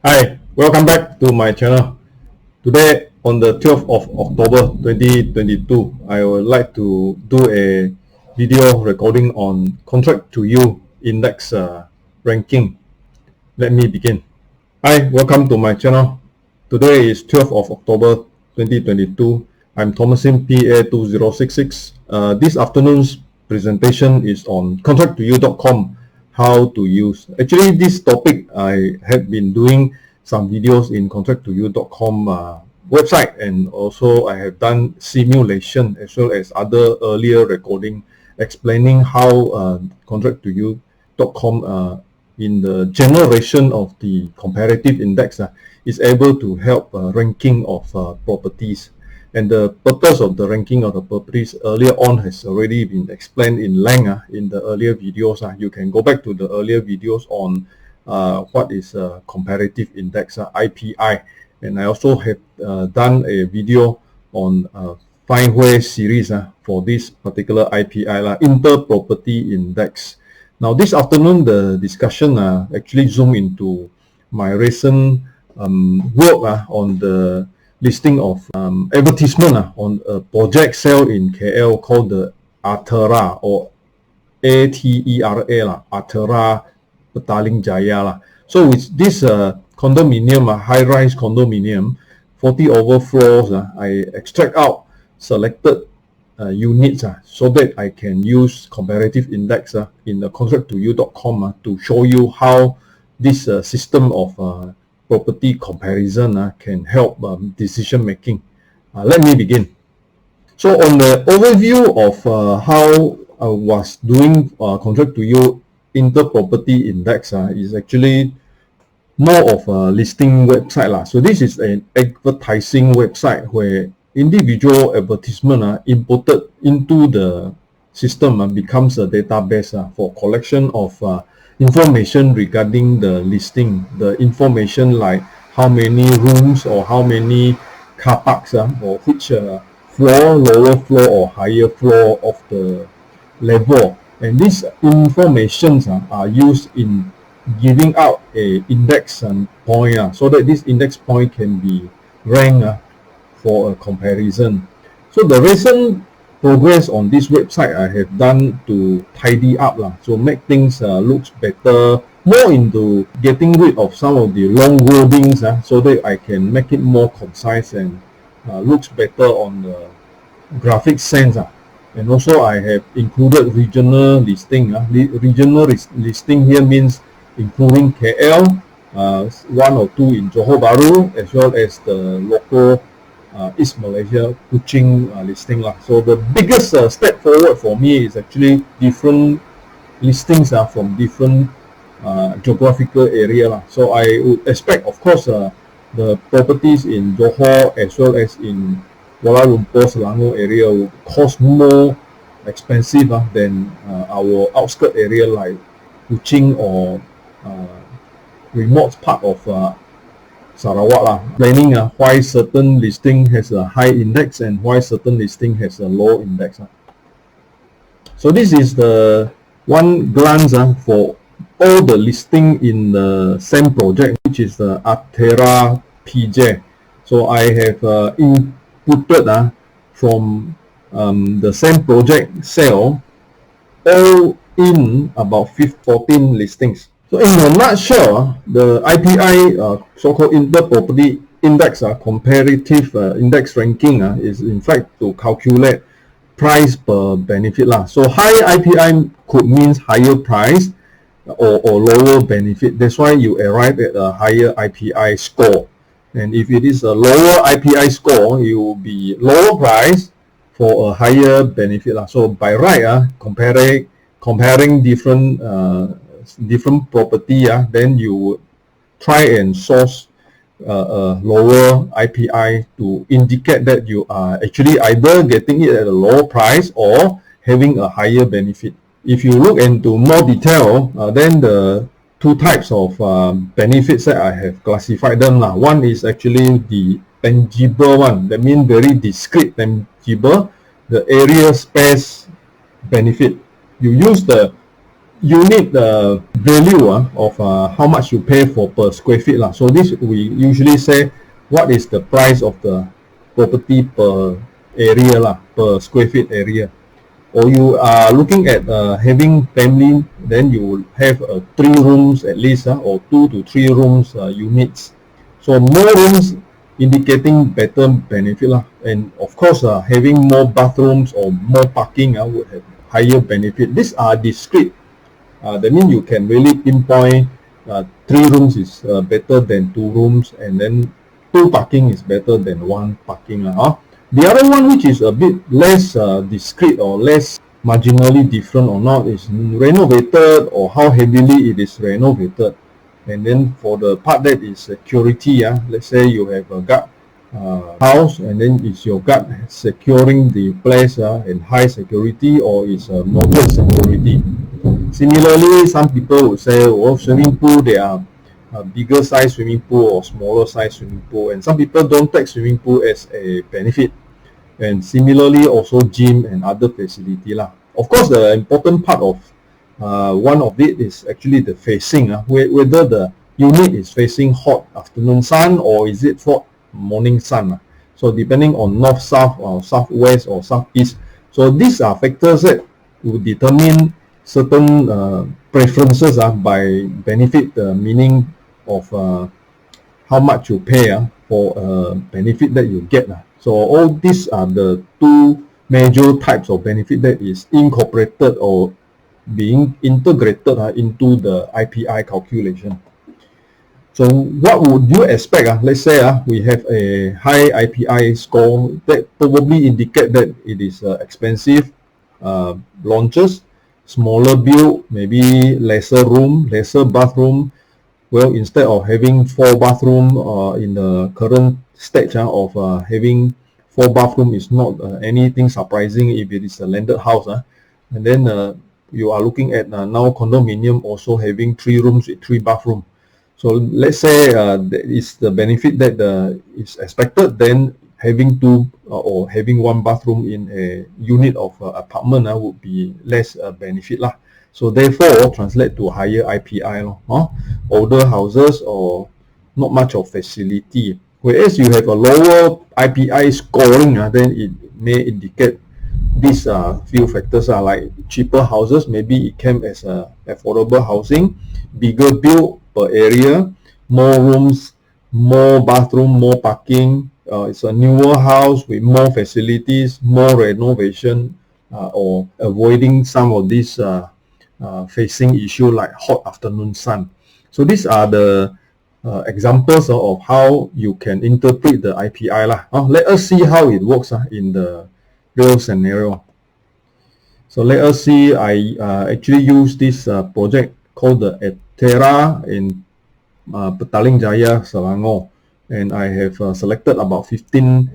Hi, welcome back to my channel. Today on the 12th of October 2022, I would like to do a video recording on Contract2U index ranking. Let me begin. Hi, welcome to my channel. Today is 12th of October 2022. I'm Thomasin PA2066. This afternoon's presentation is on Contract2U.com, how to use. Actually, this topic I have been doing some videos in Contract2U.com website, and also I have done simulation as well as other earlier recording explaining how Contract2U.com in the generation of the comparative index is able to help ranking of properties. And the purpose of the ranking of the properties earlier on has already been explained in length in the earlier videos. You can go back to the earlier videos on what is a comparative index, IPI. And I also have done a video on Fine Hui series for this particular IPI, Inter-Property Index. Now this afternoon, the discussion actually zoom into my recent work on the listing of advertisement on a project sale in KL called the ATERA or ATERA, ATERA Petaling Jaya. So with this condominium, high-rise condominium, 40 over floors, I extract out selected units so that I can use comparative index in the Contract2U.com to show you how this system of property comparison can help decision making. Let me begin. So on the overview of how I was doing Contract2U Inter-Property Index is actually more of a listing website. So this is an advertising website where individual advertisement imported into the system becomes a database for collection of information regarding the listing. The information like how many rooms or how many car parks or which floor, lower floor or higher floor of the level. And these informations are used in giving out a index point so that this index point can be ranked for a comparison. So the recent progress on this website I have done to tidy up so make things looks better, more into getting rid of some of the long wordings so that I can make it more concise and looks better on the graphic sense. And also I have included regional listing. Regional listing here means including KL, one or two in Johor Bahru, as well as the local East Malaysia Kuching listing. So the biggest step forward for me is actually different listings from different geographical area. So I would expect, of course, the properties in Johor as well as in Kuala Lumpur, Selangor area will cost more expensive than our outskirt area like Kuching or remote part of Sarawak. Planning why certain listing has a high index and why certain listing has a low index. So this is the one glance for all the listing in the same project, which is the ATERA PJ. So I have inputted from the same project sale all in about 14 listings. So in a nutshell, the IPI so-called Inter-Property Index comparative index ranking is in fact to calculate price per benefit. So high IPI could mean higher price or lower benefit. That's why you arrive at a higher IPI score. And if it is a lower IPI score, you will be lower price for a higher benefit. So by right, comparing different property, then you would try and source a lower IPI to indicate that you are actually either getting it at a lower price or having a higher benefit. If you look into more detail, then the two types of benefits that I have classified them. One is actually the tangible one, that means very discrete tangible, the area space benefit. You use the unit value of how much you pay for per square feet lah. So this we usually say what is the price of the property per area lah, per square feet area. Or you are looking at having family, then you will have 3 rooms at least, or 2 to 3 rooms units. So more rooms indicating better benefit lah. And of course having more bathrooms or more parking would have higher benefit. These are discrete. That means you can really pinpoint 3 rooms is better than 2 rooms, and then 2 parking is better than 1 parking lah. The other one, which is a bit less discrete or less marginally different or not, is renovated or how heavily it is renovated. And then for the part that is security, let's say you have a guard house, and then is your guard securing the place in high security or is moderate security. Similarly, some people would say, oh, swimming pool, they are bigger size swimming pool or smaller size swimming pool, and some people don't take swimming pool as a benefit. And similarly also gym and other facility lah. Of course, the important part of one of it is actually the facing, whether the unit is facing hot afternoon sun or is it for morning sun. So depending on north, south, or southwest or southeast. So these are factors that will determine certain preferences by benefit, meaning of how much you pay for a benefit that you get. So all these are the 2 major types of benefit that is incorporated or being integrated into the IPI calculation. So what would you expect? Let's say we have a high IPI score that probably indicate that it is expensive launches, smaller build, maybe lesser room, lesser bathroom. Well, instead of having 4 bathroom in the current stage of having 4 bathroom is not anything surprising if it is a landed house. And then you are looking at now condominium also having 3 rooms with 3 bathroom. So let's say that is the benefit that is expected, then having 2 or having 1 bathroom in a unit of apartment would be less benefit lah. So therefore translate to higher IPI older houses or not much of facility. Whereas you have a lower IPI scoring, then it may indicate these few factors like cheaper houses, maybe it came as affordable housing, bigger build per area, more rooms, more bathroom, more parking. It's a newer house with more facilities, more renovation, or avoiding some of these facing issue like hot afternoon sun. So these are the examples of how you can interpret the IPI lah. Let us see how it works in the real scenario. So let us see, I actually use this project called the ATERA in Petaling Jaya, Selangor, and I have selected about 15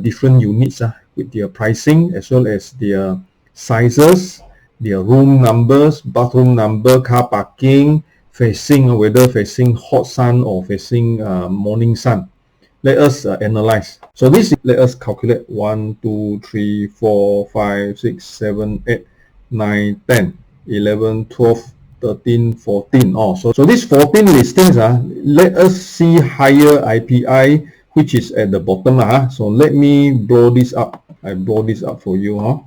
different units with their pricing as well as their sizes, their room numbers, bathroom number, car parking, facing, whether facing hot sun or facing morning sun. Let us analyze. So this, let us calculate 1, 2, 3, 4, 5, 6, 7, 8, 9, 10, 11, 12, 13, 14. So these 14 listings, let us see higher IPI, which is at the bottom. So let me blow this up. I blow this up for you.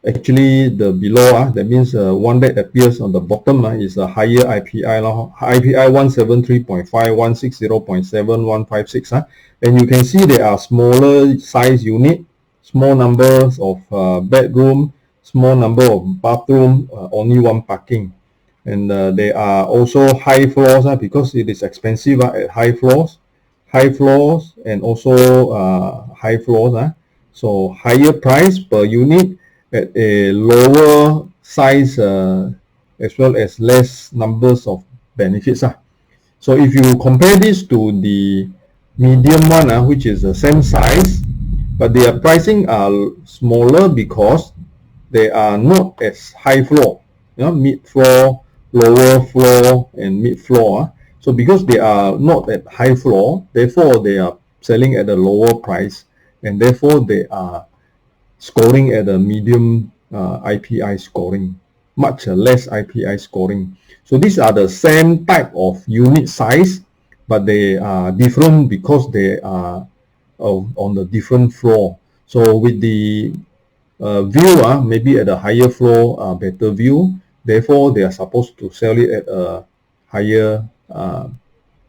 Actually, the below, that means one that appears on the bottom is a higher IPI. IPI 173.5, 160.7, 156. And you can see there are smaller size unit, small numbers of bedroom, small number of bathroom, only 1 parking. And there are also high floors because it is expensive at high floors, and also high floors. So higher price per unit at a lower size as well as less numbers of benefits. So if you compare this to the medium one, which is the same size, but their pricing are smaller because they are not as high floor, mid floor, lower floor, and mid floor. So because they are not at high floor, therefore they are selling at a lower price, and therefore they are scoring at a medium IPI scoring, much less IPI scoring. So these are the same type of unit size, but they are different because they are on the different floor. So with the view, maybe at a higher floor, better view. Therefore, they are supposed to sell it at a higher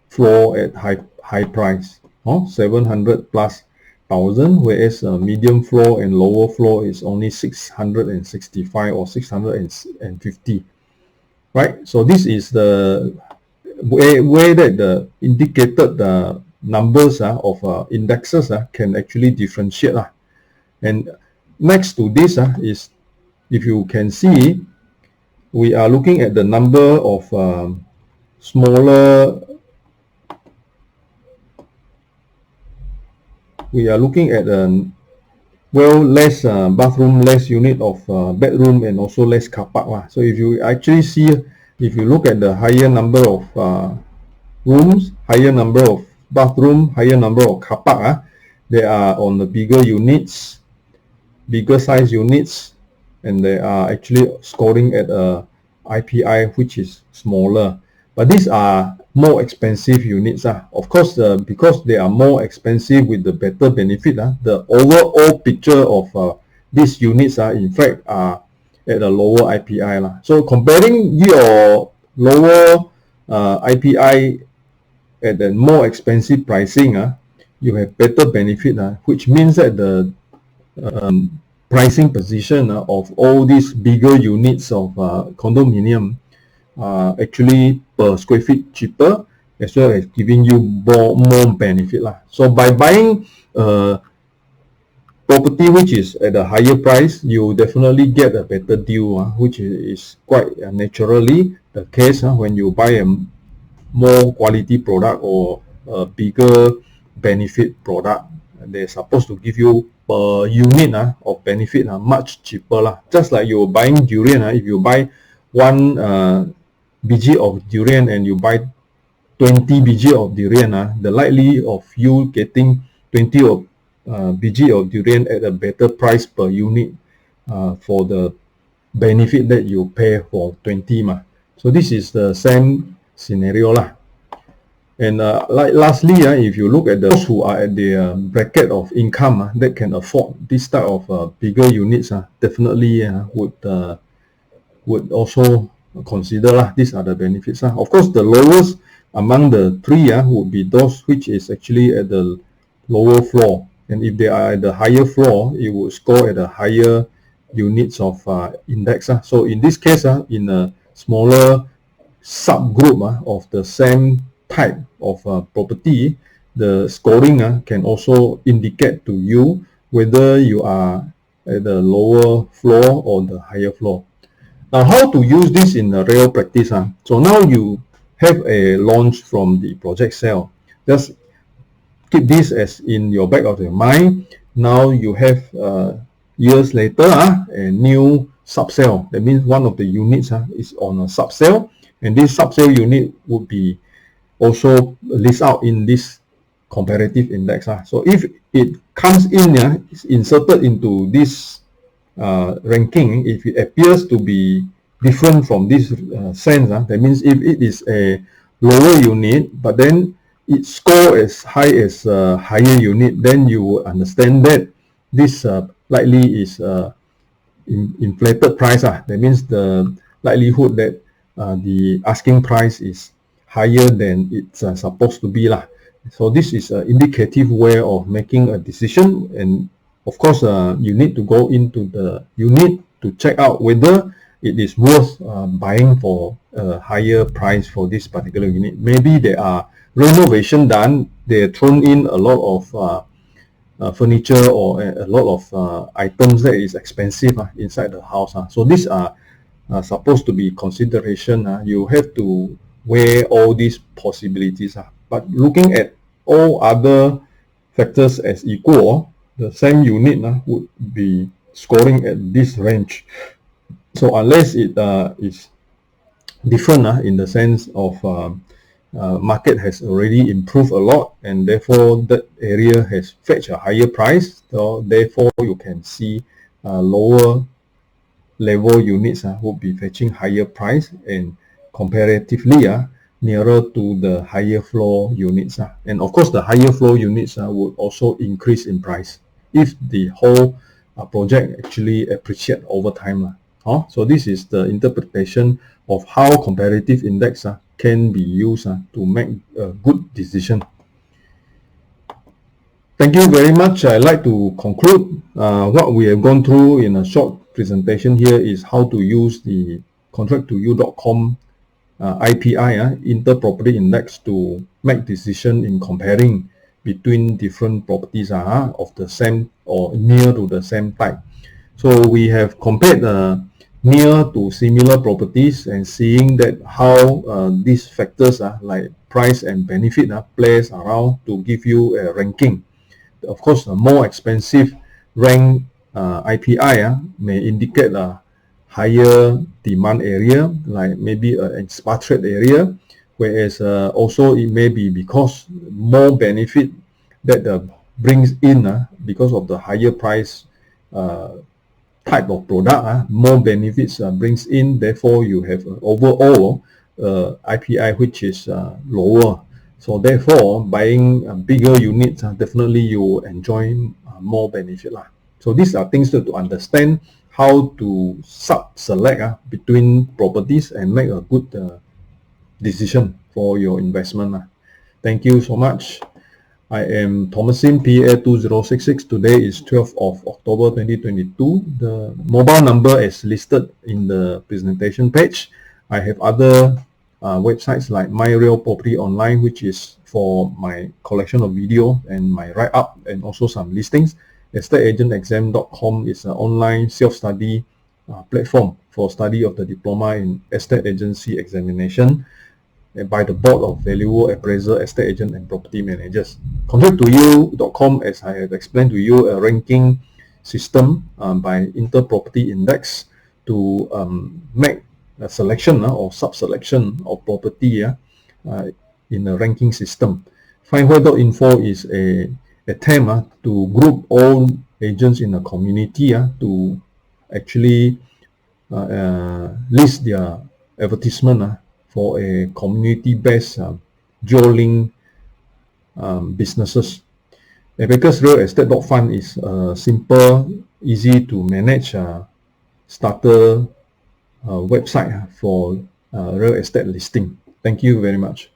floor at high price, 700 plus thousand, whereas medium floor and lower floor is only 665 or 650, right? So this is the way that the indicated numbers of indexes can actually differentiate. And next to this is, if you can see, we are looking at the number of smaller. We are looking at less bathroom, less unit of bedroom, and also less car park. So if you actually see, if you look at the higher number of rooms, higher number of bathroom, higher number of car park, they are on the bigger units, bigger size units, and they are actually scoring at a IPI which is smaller. But these are more expensive units. Of course, because they are more expensive with the better benefit, the overall picture of these units in fact are at a lower IPI. So comparing your lower IPI at the more expensive pricing, you have better benefit, which means that the pricing position of all these bigger units of condominium actually per square feet cheaper, as well as giving you more benefit. So by buying property which is at a higher price, you definitely get a better deal, which is quite naturally the case when you buy a more quality product or a bigger benefit product. They're supposed to give you per unit of benefit much cheaper. Just like you're buying durian, if you buy 1 bg of durian and you buy 20 bg of durian, the likely of you getting 20 of bg of durian at a better price per unit for the benefit that you pay for 20. So this is the same scenario. And lastly, if you look at those who are at the bracket of income that can afford this type of bigger units, definitely would also consider. These are the benefits. Of course, the lowest among the three would be those which is actually at the lower floor. And if they are at the higher floor, it would score at a higher units of index. So in this case, in a smaller subgroup of the same type of property, the scoring can also indicate to you whether you are at the lower floor or the higher floor. Now, how to use this in a real practice? So now you have a launch from the project sale. Just keep this as in your back of your mind. Now you have years later a new sub-sale. That means one of the units is on a sub-sale, and this sub-sale unit would be also list out in this comparative index. So if it comes in, it's inserted into this ranking, if it appears to be different from this sense, that means if it is a lower unit, but then it score as high as a higher unit, then you will understand that this likely is inflated price. That means the likelihood that the asking price is higher than it's supposed to be. So this is an indicative way of making a decision, and of course you need to go into the unit to check out whether it is worth buying for a higher price for this particular unit. Maybe there are renovation done, they thrown in a lot of furniture or a lot of items that is expensive inside the house. So these are supposed to be consideration. You have to weigh all these possibilities. But looking at all other factors as equal, the same unit would be scoring at this range. So unless it is different in the sense of market has already improved a lot, and therefore that area has fetched a higher price, so therefore you can see lower level units would be fetching higher price and comparatively nearer to the higher floor units. And of course, the higher floor units would also increase in price if the whole project actually appreciate over time. So this is the interpretation of how comparative index can be used to make a good decision. Thank you very much. I'd like to conclude what we have gone through in a short presentation here is how to use the Contract2U.com IPI, Inter-Property Index, to make decision in comparing between different properties of the same or near to the same type. So we have compared near to similar properties and seeing that how these factors like price and benefit plays around to give you a ranking. Of course, a more expensive rank IPI may indicate a higher demand area, like maybe an expatriate area, whereas also it may be because more benefit that brings in because of the higher price type of product, more benefits brings in, therefore you have overall IPI which is lower. So therefore, buying bigger units, definitely you enjoy more benefit. So these are things to understand how to select between properties and make a good decision for your investment. Thank you so much. I am Thomasin, PA 2066. Today is 12th of October 2022. The mobile number is listed in the presentation page. I have other websites like My Real Property Online, which is for my collection of video and my write-up and also some listings. EstateAgentExam.com is an online self-study platform for study of the diploma in estate agency examination by the Board of Valuer, Appraiser, Estate Agent and Property Managers. Contract2U.com, as I have explained to you, a ranking system by Inter-Property Index to make a selection or sub-selection of property in a ranking system. Findwhere.info is a attempt to group all agents in a community to actually list their advertisement for a community-based geo-link businesses. Because Real Estate Fund is simple, easy to manage starter website for real estate listing. Thank you very much.